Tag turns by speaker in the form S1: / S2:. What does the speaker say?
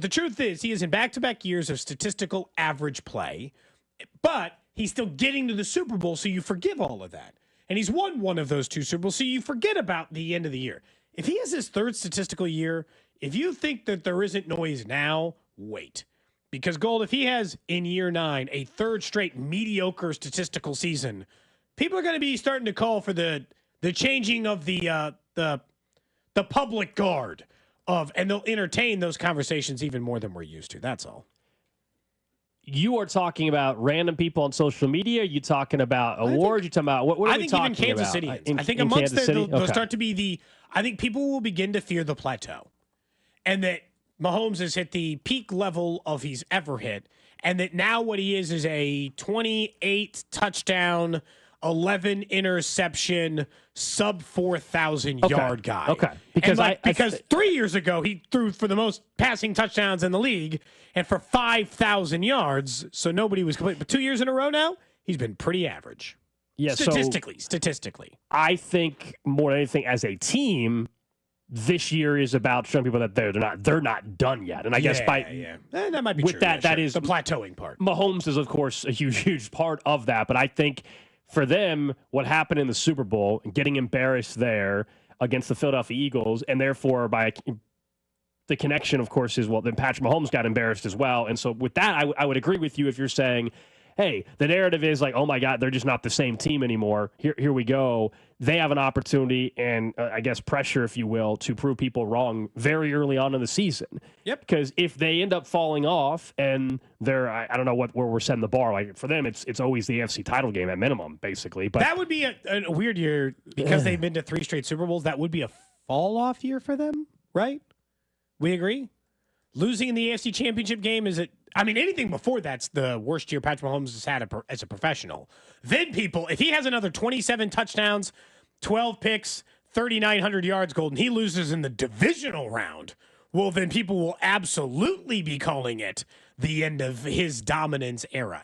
S1: The truth is, he is in back-to-back years of statistical average play, but he's still getting to the Super Bowl, so you forgive all of that. And he's won one of those two Super Bowls, so you forget about the end of the year. If he has his third statistical year, if you think that there isn't noise now, wait. Because, Gold, if he has, in year 9, a third straight mediocre statistical season, people are going to be starting to call for the changing of the public guard. And they'll entertain those conversations even more than we're used to. That's all.
S2: You are talking about random people on social media? You talking about awards? You talking about what are we talking about?
S1: I think even Kansas City. I think amongst they'll start to be I think people will begin to fear the plateau. And that Mahomes has hit the peak level of he's ever hit. And that now what he is a 28 touchdown, 11 interception, sub 4,000 yard guy.
S2: Okay.
S1: Because 3 years ago, he threw for the most passing touchdowns in the league and for 5,000 yards. So nobody was complete. But 2 years in a row now, he's been pretty average.
S2: Yeah.
S1: Statistically.
S2: I think more than anything as a team, this year is about showing people that they're not done yet. And I guess
S1: that might be
S2: with
S1: true.
S2: that is
S1: the plateauing part.
S2: Mahomes is, of course, a huge part of that. But I think for them, what happened in the Super Bowl, getting embarrassed there against the Philadelphia Eagles, and therefore by the connection, of course, is, well, then Patrick Mahomes got embarrassed as well. And so with that, I would agree with you if you're saying, hey, the narrative is like, oh, my God, they're just not the same team anymore. Here we go. They have an opportunity and, I guess, pressure, if you will, to prove people wrong very early on in the season.
S1: Yep.
S2: Because if they end up falling off and they're, I don't know where we're setting the bar. Like, for them, it's always the AFC title game at minimum, basically. But
S1: that would be a weird year because they've been to 3 straight Super Bowls. That would be a fall-off year for them, right? We agree? Losing in the AFC Championship game, anything before that's the worst year Patrick Mahomes has had as a professional. Then people, if he has another 27 touchdowns, 12 picks, 3,900 yards, Golden, he loses in the divisional round, well, then people will absolutely be calling it the end of his dominance era.